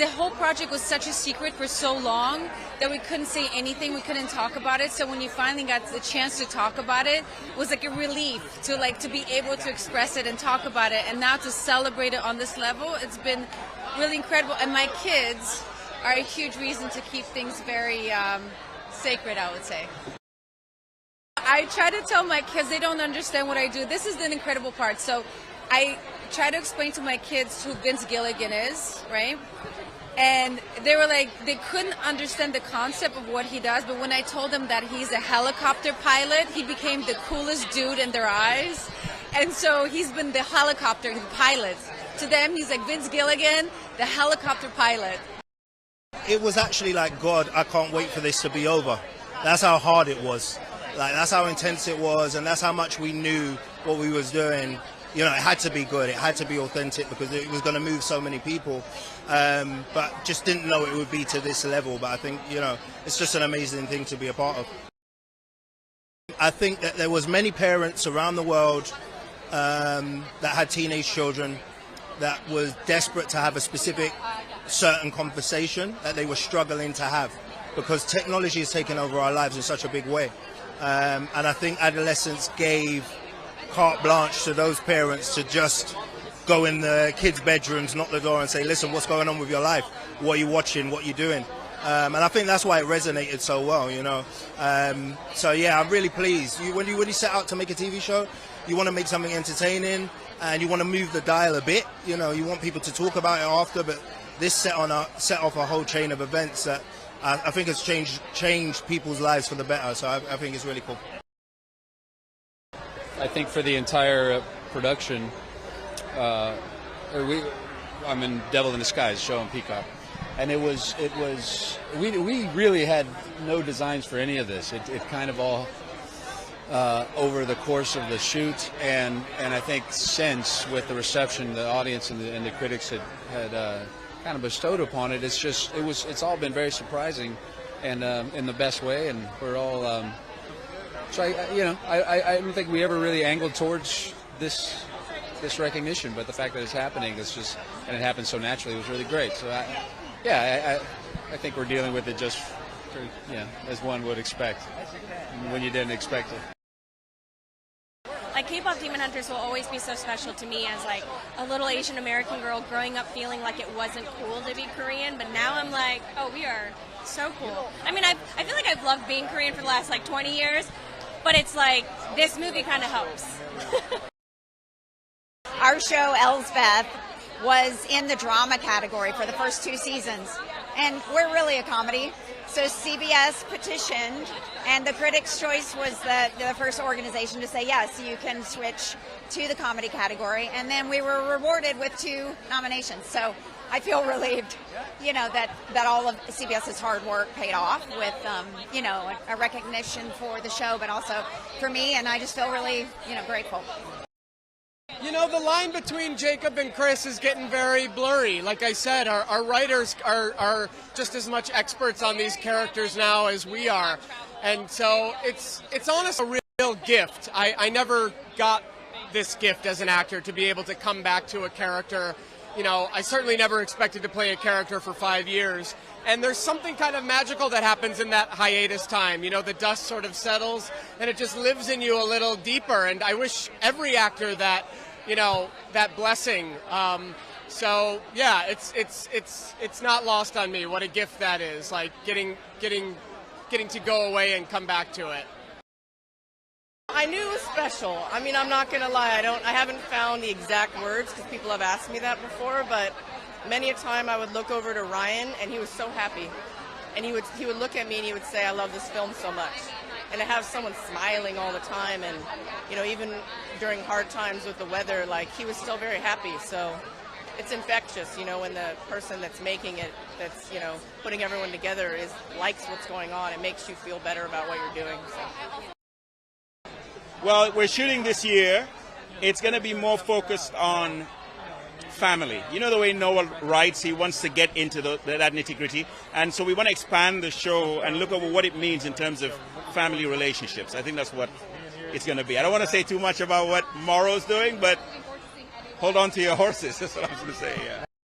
the whole project was such a secret for so long that we couldn't say anything, we couldn't talk about it. So when you finally got the chance to talk about it, it was like a relief to be able to express it and talk about it. And now to celebrate it on this level, it's been really incredible. And my kids are a huge reason to keep things very sacred, I would say. I try to tell my kids, they don't understand what I do. This is the incredible part. So I try to explain to my kids who Vince Gilligan is, right? And they were like, they couldn't understand the concept of what he does, but when I told them that he's a helicopter pilot, he became the coolest dude in their eyes. And so he's been the helicopter pilot. To them, he's like Vince Gilligan, the helicopter pilot. It was actually like, God, I can't wait for this to be over. That's how hard it was. Like, that's how intense it was, and that's how much we knew what we was doing. You know, it had to be good, it had to be authentic, because it was going to move so many people. But just didn't know it would be to this level. But I think, you know, it's just an amazing thing to be a part of. I think that there was many parents around the world that had teenage children that was desperate to have a specific, certain conversation that they were struggling to have, because technology has taken over our lives in such a big way. And I think adolescence gave carte blanche to those parents to just go in the kids' bedrooms, knock the door and say, listen, what's going on with your life? What are you watching? What are you doing? And I think that's why it resonated so well, you know. So yeah, I'm really pleased. When you set out to make a TV show, you want to make something entertaining and you want to move the dial a bit. You know, you want people to talk about it after, but this set off a whole chain of events that I think has changed people's lives for the better. So I think it's really cool. I think for the entire production, I'm in Devil in Disguise show on Peacock, and we really had no designs for any of this. It kind of all over the course of the shoot, and I think since with the reception the audience and the critics had kind of bestowed upon it, it's all been very surprising, and in the best way, and we're all. So I don't think we ever really angled towards this recognition, but the fact that it's happening and it happened so naturally was really great. So I think we're dealing with it just as one would expect when you didn't expect it. Like, K-pop Demon Hunters will always be so special to me as like a little Asian American girl growing up feeling like it wasn't cool to be Korean, but now I'm like, oh, we are so cool. I mean, I feel like I've loved being Korean for the last like 20 years. But it's like, this movie kind of helps. Our show, Elsbeth, was in the drama category for the first 2 seasons. And we're really a comedy. So CBS petitioned, and the Critics' Choice was the first organization to say, yes, you can switch to the comedy category. And then we were rewarded with 2 nominations. So I feel relieved, you know, that all of CBS's hard work paid off with, you know, a recognition for the show, but also for me, and I just feel really, you know, grateful. You know, the line between Jacob and Chris is getting very blurry. Like I said, our writers are just as much experts on these characters now as we are. And so it's honestly a real gift. I never got this gift as an actor, to be able to come back to a character. You know, I certainly never expected to play a character for 5 years. And there's something kind of magical that happens in that hiatus time. You know, the dust sort of settles and it just lives in you a little deeper. And I wish every actor that, you know, that blessing. So yeah, it's not lost on me what a gift that is, like getting to go away and come back to it. I knew it was special. I mean, I'm not going to lie. I haven't found the exact words because people have asked me that before, but many a time I would look over to Ryan and he was so happy. And he would look at me and he would say, I love this film so much. And to have someone smiling all the time, and, you know, even during hard times with the weather, like, he was still very happy. So it's infectious, you know, when the person that's making it, that's, you know, putting everyone together likes what's going on. It makes you feel better about what you're doing. So. Well, we're shooting this year. It's going to be more focused on family. You know the way Noah writes, he wants to get into that nitty-gritty. And so we want to expand the show and look over what it means in terms of family relationships. I think that's what it's going to be. I don't want to say too much about what Morrow's doing, but hold on to your horses. That's what I was going to say, yeah.